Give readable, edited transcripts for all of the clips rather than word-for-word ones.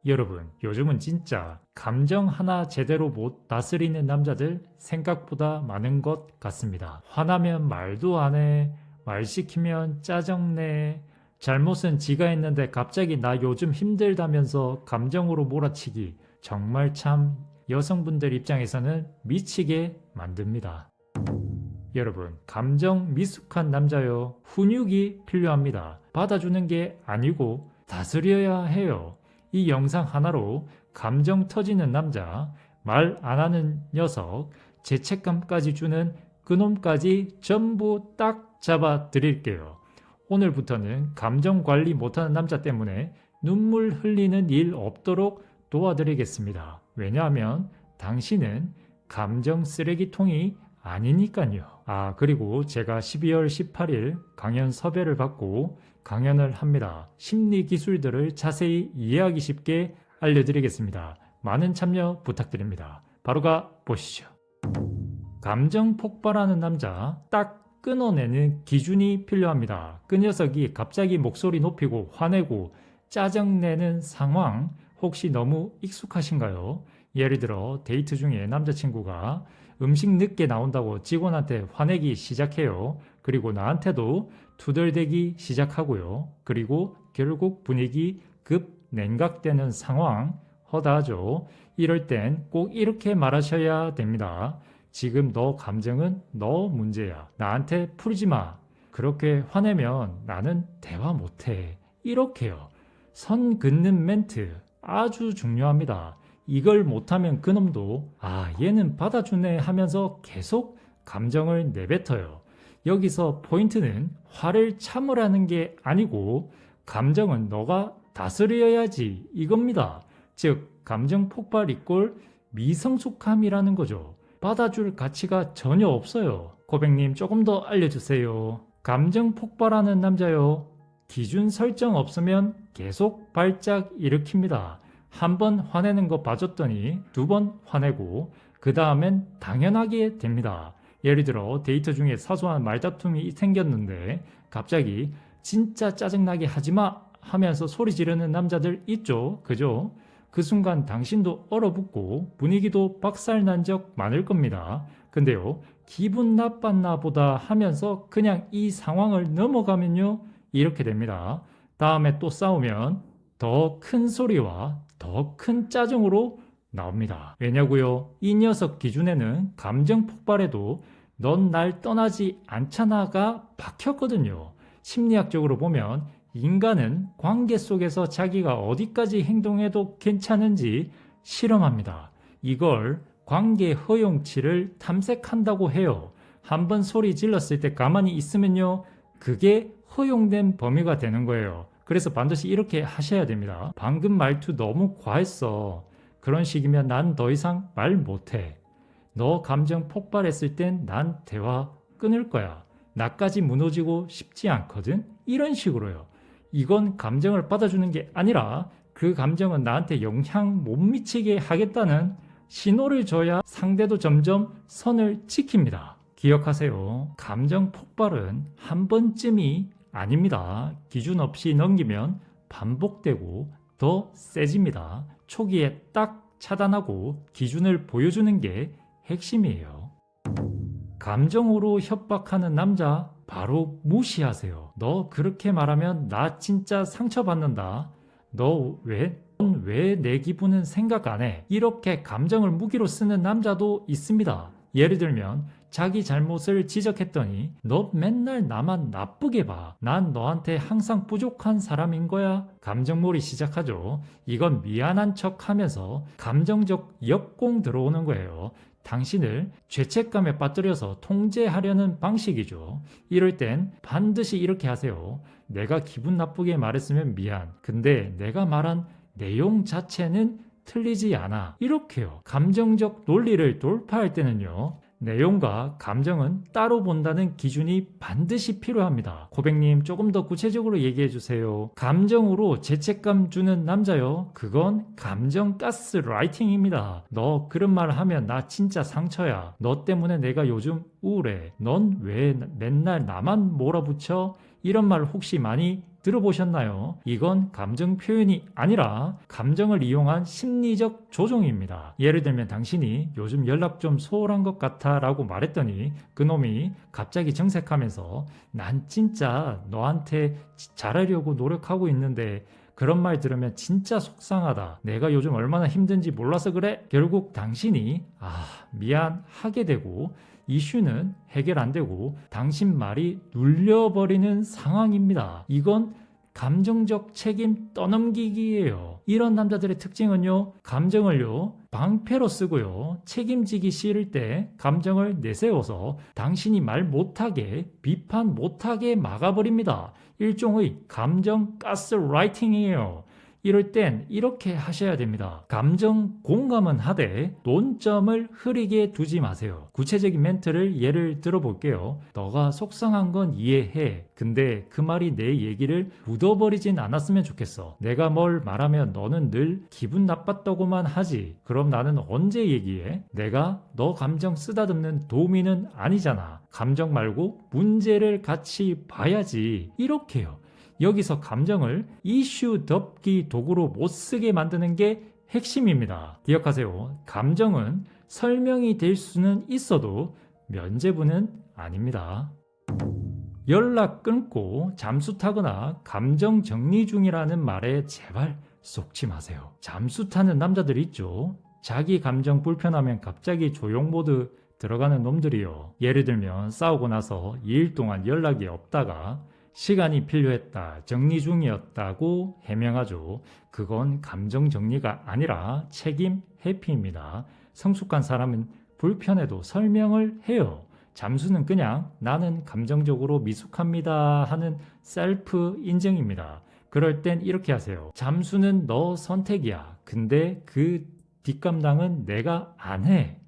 여러분, 요즘은 진짜 감정 하나 제대로 못 다스리는 남자들 생각보다 많은 것 같습니다. 화나면 말도 안 해, 말 시키면 짜증내, 잘못은 지가 했는데 갑자기 나 요즘 힘들다면서 감정으로 몰아치기. 정말 참 여성분들 입장에서는 미치게 만듭니다. 여러분, 감정 미숙한 남자요. 훈육이 필요합니다. 받아주는 게 아니고 다스려야 해요. 이 영상 하나로 감정 터지는 남자, 말 안 하는 녀석, 죄책감까지 주는 그놈까지 전부 딱 잡아 드릴게요. 오늘부터는 감정 관리 못하는 남자 때문에 눈물 흘리는 일 없도록 도와드리겠습니다. 왜냐하면 당신은 감정 쓰레기통이 아니니까요. 그리고 제가 12월 18일 강연 섭외를 받고 강연을 합니다. 심리 기술들을 자세히 이해하기 쉽게 알려드리겠습니다. 많은 참여 부탁드립니다. 바로 가 보시죠. 감정 폭발하는 남자 딱 끊어내는 기준이 필요합니다. 그 녀석이 갑자기 목소리 높이고 화내고 짜증내는 상황 혹시 너무 익숙하신가요? 예를 들어 데이트 중에 남자친구가 음식 늦게 나온다고 직원한테 화내기 시작해요. 그리고 나한테도 투덜대기 시작하고요. 그리고 결국 분위기 급 냉각되는 상황 허다하죠. 이럴 땐 꼭 이렇게 말하셔야 됩니다. 지금 너 감정은 너 문제야. 나한테 풀지 마. 그렇게 화내면 나는 대화 못해. 이렇게요. 선 긋는 멘트 아주 중요합니다. 이걸 못하면 그놈도 얘는 받아주네 하면서 계속 감정을 내뱉어요. 여기서 포인트는 화를 참으라는 게 아니고 감정은 너가 다스려야지 이겁니다. 즉 감정 폭발 이꼴 미성숙함이라는 거죠. 받아줄 가치가 전혀 없어요. 고백님 조금 더 알려주세요. 감정 폭발하는 남자요. 기준 설정 없으면 계속 발작 일으킵니다. 한 번 화내는 거 봐줬더니 두 번 화내고 그 다음엔 당연하게 됩니다. 예를 들어 데이트 중에 사소한 말다툼이 생겼는데 갑자기 진짜 짜증나게 하지마 하면서 소리 지르는 남자들 있죠. 그죠? 그 순간 당신도 얼어붙고 분위기도 박살난 적 많을 겁니다. 근데요, 기분 나빴나 보다 하면서 그냥 이 상황을 넘어가면요, 이렇게 됩니다. 다음에 또 싸우면 더 큰 소리와 더 큰 짜증으로 나옵니다. 왜냐고요? 이 녀석 기준에는 감정 폭발에도 넌 날 떠나지 않잖아가 박혔거든요. 심리학적으로 보면 인간은 관계 속에서 자기가 어디까지 행동해도 괜찮은지 실험합니다. 이걸 관계 허용치를 탐색한다고 해요. 한번 소리 질렀을 때 가만히 있으면요, 그게 허용된 범위가 되는 거예요. 그래서 반드시 이렇게 하셔야 됩니다. 방금 말투 너무 과했어. 그런 식이면 난 더 이상 말 못해. 너 감정 폭발했을 땐 난 대화 끊을 거야. 나까지 무너지고 싶지 않거든? 이런 식으로요. 이건 감정을 받아주는 게 아니라 그 감정은 나한테 영향 못 미치게 하겠다는 신호를 줘야 상대도 점점 선을 지킵니다. 기억하세요. 감정 폭발은 한 번쯤이 아닙니다. 기준 없이 넘기면 반복되고 더 세집니다. 초기에 딱 차단하고 기준을 보여주는 게 핵심이에요. 감정으로 협박하는 남자 바로 무시하세요. 너 그렇게 말하면 나 진짜 상처받는다. 넌 왜 내 기분은 생각 안 해? 이렇게 감정을 무기로 쓰는 남자도 있습니다. 예를 들면 자기 잘못을 지적했더니 너 맨날 나만 나쁘게 봐. 난 너한테 항상 부족한 사람인 거야. 감정몰이 시작하죠. 이건 미안한 척 하면서 감정적 역공 들어오는 거예요. 당신을 죄책감에 빠뜨려서 통제하려는 방식이죠. 이럴 땐 반드시 이렇게 하세요. 내가 기분 나쁘게 말했으면 미안. 근데 내가 말한 내용 자체는 틀리지 않아. 이렇게요. 감정적 논리를 돌파할 때는요, 내용과 감정은 따로 본다는 기준이 반드시 필요합니다. 고백님 조금 더 구체적으로 얘기해 주세요. 감정으로 죄책감 주는 남자요. 그건 감정 가스라이팅입니다. 너 그런 말 하면 나 진짜 상처야. 너 때문에 내가 요즘 우울해. 넌 왜 맨날 나만 몰아붙여? 이런 말 혹시 많이 들어보셨나요? 이건 감정 표현이 아니라 감정을 이용한 심리적 조종입니다. 예를 들면 당신이 요즘 연락 좀 소홀한 것 같아 라고 말했더니 그놈이 갑자기 정색하면서 난 진짜 너한테 잘하려고 노력하고 있는데 그런 말 들으면 진짜 속상하다. 내가 요즘 얼마나 힘든지 몰라서 그래? 결국 당신이 미안하게 되고 이슈는 해결 안 되고 당신 말이 눌려버리는 상황입니다. 이건 감정적 책임 떠넘기기예요. 이런 남자들의 특징은요, 감정을요 방패로 쓰고요, 책임지기 싫을 때 감정을 내세워서 당신이 말 못하게, 비판 못하게 막아버립니다. 일종의 감정 가스라이팅이에요. 이럴 땐 이렇게 하셔야 됩니다. 감정 공감은 하되 논점을 흐리게 두지 마세요. 구체적인 멘트를 예를 들어볼게요. 너가 속상한 건 이해해. 근데 그 말이 내 얘기를 묻어버리진 않았으면 좋겠어. 내가 뭘 말하면 너는 늘 기분 나빴다고만 하지. 그럼 나는 언제 얘기해? 내가 너 감정 쓰다듬는 도우미는 아니잖아. 감정 말고 문제를 같이 봐야지. 이렇게요. 여기서 감정을 이슈 덮기 도구로 못 쓰게 만드는 게 핵심입니다. 기억하세요. 감정은 설명이 될 수는 있어도 면죄부는 아닙니다. 연락 끊고 잠수 타거나 감정 정리 중이라는 말에 제발 속지 마세요. 잠수 타는 남자들 있죠. 자기 감정 불편하면 갑자기 조용 모드 들어가는 놈들이요. 예를 들면 싸우고 나서 2일 동안 연락이 없다가 시간이 필요했다, 정리 중이었다고 해명하죠. 그건 감정 정리가 아니라 책임 회피입니다. 성숙한 사람은 불편해도 설명을 해요. 잠수는 그냥 나는 감정적으로 미숙합니다 하는 셀프 인정입니다. 그럴 땐 이렇게 하세요. 잠수는 너 선택이야. 근데 그 뒷감당은 내가 안 해.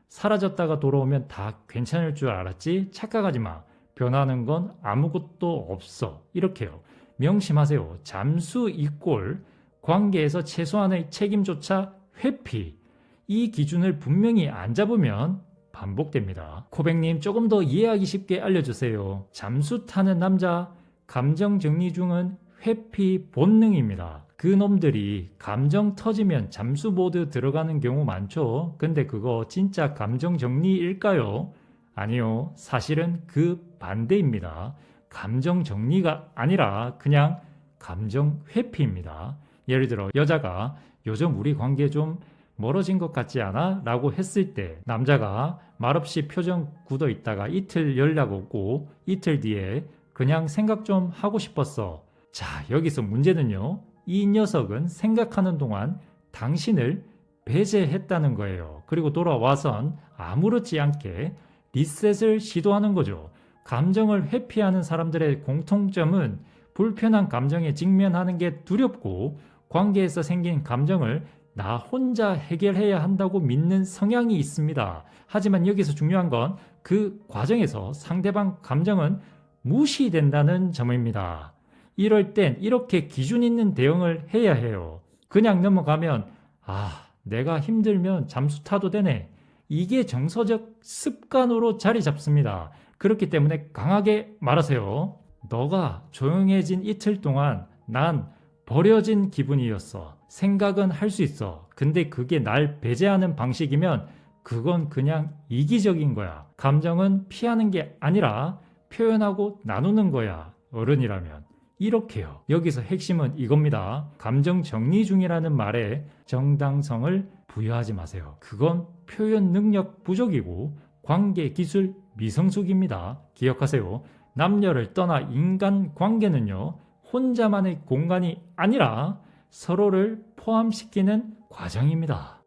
사라졌다가 돌아오면 다 괜찮을 줄 알았지? 착각하지 마. 변하는 건 아무것도 없어. 이렇게요. 명심하세요. 잠수 이꼴 관계에서 최소한의 책임조차 회피. 이 기준을 분명히 안 잡으면 반복됩니다. 코백님 조금 더 이해하기 쉽게 알려주세요. 잠수 타는 남자 감정 정리 중은 회피 본능입니다. 그 놈들이 감정 터지면 잠수 모드 들어가는 경우 많죠. 근데 그거 진짜 감정 정리일까요? 아니요. 사실은 그 반대입니다. 감정 정리가 아니라 그냥 감정 회피입니다. 예를 들어 여자가 요즘 우리 관계 좀 멀어진 것 같지 않아? 라고 했을 때 남자가 말없이 표정 굳어 있다가 이틀 연락 없고 이틀 뒤에 그냥 생각 좀 하고 싶었어. 자, 여기서 문제는요. 이 녀석은 생각하는 동안 당신을 배제했다는 거예요. 그리고 돌아와선 아무렇지 않게 리셋을 시도하는 거죠. 감정을 회피하는 사람들의 공통점은 불편한 감정에 직면하는 게 두렵고 관계에서 생긴 감정을 나 혼자 해결해야 한다고 믿는 성향이 있습니다. 하지만 여기서 중요한 건 그 과정에서 상대방 감정은 무시된다는 점입니다. 이럴 땐 이렇게 기준 있는 대응을 해야 해요. 그냥 넘어가면 내가 힘들면 잠수 타도 되네. 이게 정서적 습관으로 자리 잡습니다. 그렇기 때문에 강하게 말하세요. 너가 조용해진 이틀 동안 난 버려진 기분이었어. 생각은 할 수 있어. 근데 그게 날 배제하는 방식이면 그건 그냥 이기적인 거야. 감정은 피하는 게 아니라 표현하고 나누는 거야. 어른이라면. 이렇게요. 여기서 핵심은 이겁니다. 감정 정리 중이라는 말에 정당성을 부여하지 마세요. 그건 표현 능력 부족이고 관계 기술 미성숙입니다. 기억하세요. 남녀를 떠나 인간 관계는요. 혼자만의 공간이 아니라 서로를 포함시키는 과정입니다.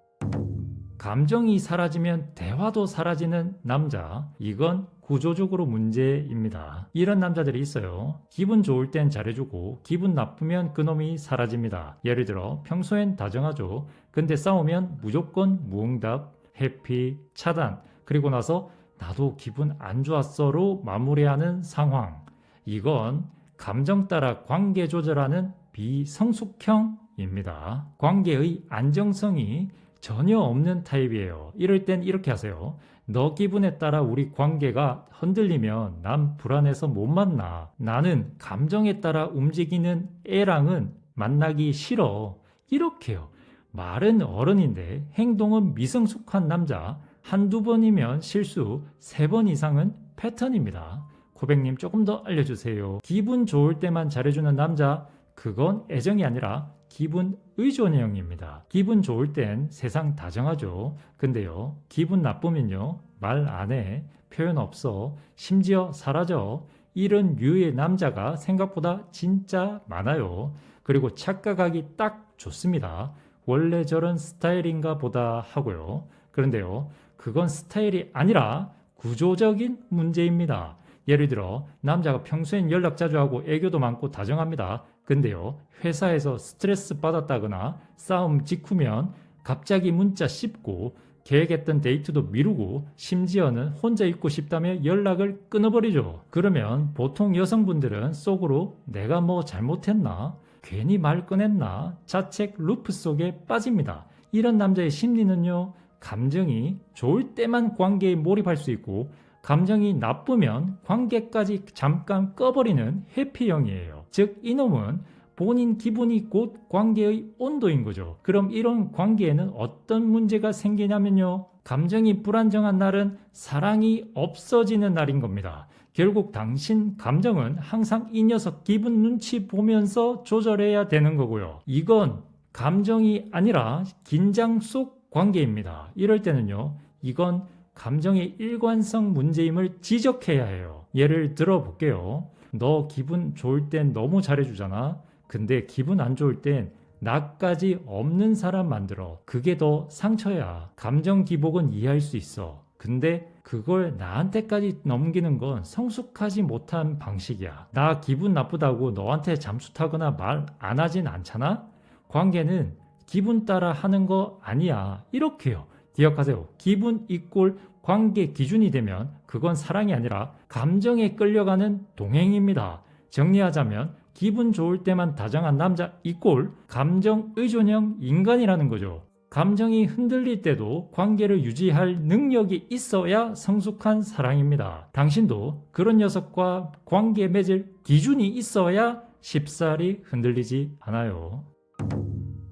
감정이 사라지면 대화도 사라지는 남자. 이건 구조적으로 문제입니다. 이런 남자들이 있어요. 기분 좋을 땐 잘해주고 기분 나쁘면 그놈이 사라집니다. 예를 들어 평소엔 다정하죠. 근데 싸우면 무조건 무응답, 회피, 차단. 그리고 나서 나도 기분 안 좋았어로 마무리하는 상황. 이건 감정 따라 관계 조절하는 비성숙형입니다. 관계의 안정성이 전혀 없는 타입이에요. 이럴 땐 이렇게 하세요. 너 기분에 따라 우리 관계가 흔들리면 난 불안해서 못 만나. 나는 감정에 따라 움직이는 애랑은 만나기 싫어. 이렇게요. 말은 어른인데 행동은 미성숙한 남자. 한두 번이면 실수, 3번 이상은 패턴입니다. 고백님 조금 더 알려주세요. 기분 좋을 때만 잘해주는 남자, 그건 애정이 아니라 기분 의존형입니다. 기분 좋을 땐 세상 다정하죠. 근데요, 기분 나쁘면요, 말 안 해, 표현 없어, 심지어 사라져. 이런 류의 남자가 생각보다 진짜 많아요. 그리고 착각하기 딱 좋습니다. 원래 저런 스타일인가 보다 하고요. 그런데요, 그건 스타일이 아니라 구조적인 문제입니다. 예를 들어 남자가 평소엔 연락 자주 하고 애교도 많고 다정합니다. 근데요, 회사에서 스트레스 받았다거나 싸움 직후면 갑자기 문자 씹고 계획했던 데이트도 미루고 심지어는 혼자 있고 싶다며 연락을 끊어버리죠. 그러면 보통 여성분들은 속으로 내가 뭐 잘못했나? 괜히 말 꺼냈나? 자책 루프 속에 빠집니다. 이런 남자의 심리는요, 감정이 좋을 때만 관계에 몰입할 수 있고 감정이 나쁘면 관계까지 잠깐 꺼버리는 회피형이에요. 즉 이놈은 본인 기분이 곧 관계의 온도인 거죠. 그럼 이런 관계에는 어떤 문제가 생기냐면요, 감정이 불안정한 날은 사랑이 없어지는 날인 겁니다. 결국 당신 감정은 항상 이 녀석 기분 눈치 보면서 조절해야 되는 거고요. 이건 감정이 아니라 긴장 속 관계입니다. 이럴 때는요, 이건 감정의 일관성 문제임을 지적해야 해요. 예를 들어 볼게요. 너 기분 좋을 땐 너무 잘해주잖아. 근데 기분 안 좋을 땐 나까지 없는 사람 만들어. 그게 더 상처야. 감정 기복은 이해할 수 있어. 근데 그걸 나한테까지 넘기는 건 성숙하지 못한 방식이야. 나 기분 나쁘다고 너한테 잠수 타거나 말 안 하진 않잖아? 관계는 기분 따라 하는 거 아니야. 이렇게요. 기억하세요. 기분 이꼴 관계 기준이 되면 그건 사랑이 아니라 감정에 끌려가는 동행입니다. 정리하자면 기분 좋을 때만 다정한 남자 이꼴 감정 의존형 인간이라는 거죠. 감정이 흔들릴 때도 관계를 유지할 능력이 있어야 성숙한 사랑입니다. 당신도 그런 녀석과 관계 맺을 기준이 있어야 쉽사리 흔들리지 않아요.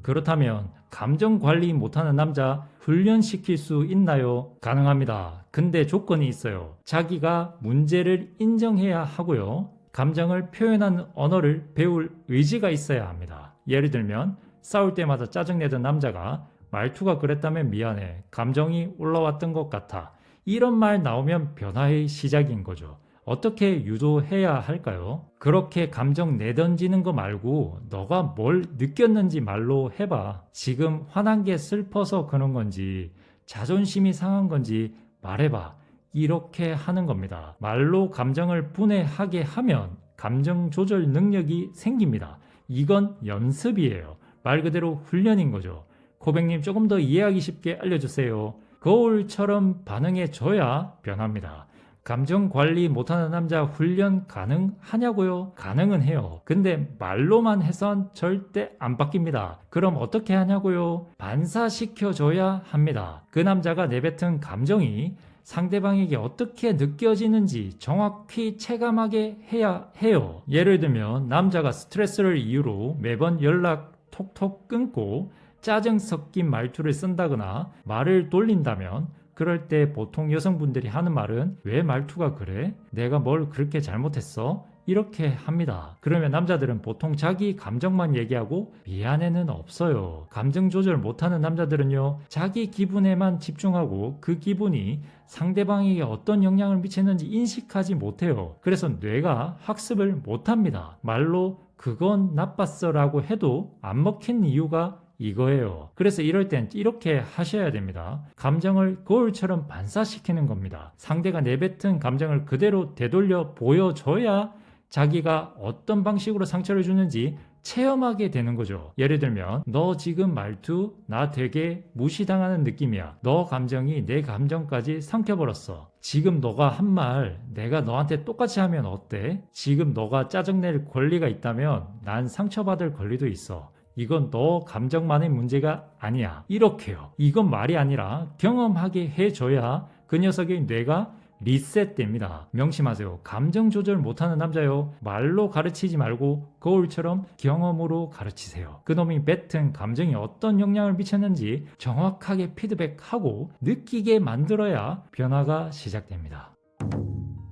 그렇다면 감정 관리 못하는 남자 훈련시킬 수 있나요? 가능합니다. 근데 조건이 있어요. 자기가 문제를 인정해야 하고요. 감정을 표현하는 언어를 배울 의지가 있어야 합니다. 예를 들면 싸울 때마다 짜증내던 남자가 말투가 그랬다면 미안해. 감정이 올라왔던 것 같아. 이런 말 나오면 변화의 시작인 거죠. 어떻게 유도해야 할까요? 그렇게 감정 내던지는 거 말고 너가 뭘 느꼈는지 말로 해봐. 지금 화난 게 슬퍼서 그런 건지 자존심이 상한 건지 말해봐. 이렇게 하는 겁니다. 말로 감정을 분해하게 하면 감정 조절 능력이 생깁니다. 이건 연습이에요. 말 그대로 훈련인 거죠. 고백님 조금 더 이해하기 쉽게 알려주세요. 거울처럼 반응해줘야 변합니다. 감정 관리 못하는 남자 훈련 가능하냐고요? 가능은 해요. 근데 말로만 해선 절대 안 바뀝니다. 그럼 어떻게 하냐고요? 반사시켜줘야 합니다. 그 남자가 내뱉은 감정이 상대방에게 어떻게 느껴지는지 정확히 체감하게 해야 해요. 예를 들면 남자가 스트레스를 이유로 매번 연락 톡톡 끊고 짜증 섞인 말투를 쓴다거나 말을 돌린다면 그럴 때 보통 여성분들이 하는 말은 왜 말투가 그래? 내가 뭘 그렇게 잘못했어? 이렇게 합니다. 그러면 남자들은 보통 자기 감정만 얘기하고 미안해는 없어요. 감정 조절 못하는 남자들은요, 자기 기분에만 집중하고 그 기분이 상대방에게 어떤 영향을 미치는지 인식하지 못해요. 그래서 뇌가 학습을 못합니다. 말로 그건 나빴어 라고 해도 안 먹힌 이유가 이거예요. 그래서 이럴 땐 이렇게 하셔야 됩니다. 감정을 거울처럼 반사시키는 겁니다. 상대가 내뱉은 감정을 그대로 되돌려 보여줘야 자기가 어떤 방식으로 상처를 주는지 체험하게 되는 거죠. 예를 들면 너 지금 말투 나 되게 무시당하는 느낌이야. 너 감정이 내 감정까지 삼켜버렸어. 지금 너가 한 말 내가 너한테 똑같이 하면 어때? 지금 너가 짜증낼 권리가 있다면 난 상처받을 권리도 있어. 이건 너 감정만의 문제가 아니야. 이렇게요. 이건 말이 아니라 경험하게 해줘야 그 녀석의 뇌가 리셋됩니다. 명심하세요. 감정 조절 못하는 남자요. 말로 가르치지 말고 거울처럼 경험으로 가르치세요. 그놈이 뱉은 감정이 어떤 영향을 미쳤는지 정확하게 피드백하고 느끼게 만들어야 변화가 시작됩니다.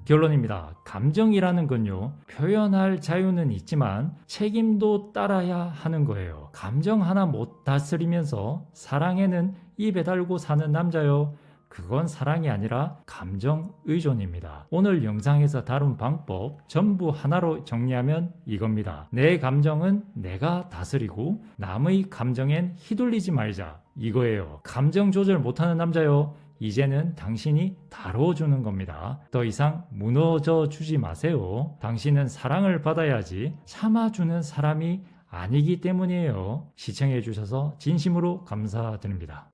결론입니다. 감정이라는 건요, 표현할 자유는 있지만 책임도 따라야 하는 거예요. 감정 하나 못 다스리면서 사랑에는 입에 달고 사는 남자요, 그건 사랑이 아니라 감정 의존입니다. 오늘 영상에서 다룬 방법 전부 하나로 정리하면 이겁니다. 내 감정은 내가 다스리고 남의 감정엔 휘둘리지 말자, 이거예요. 감정 조절 못하는 남자요, 이제는 당신이 다뤄주는 겁니다. 더 이상 무너져 주지 마세요. 당신은 사랑을 받아야지 참아주는 사람이 아니기 때문이에요. 시청해 주셔서 진심으로 감사드립니다.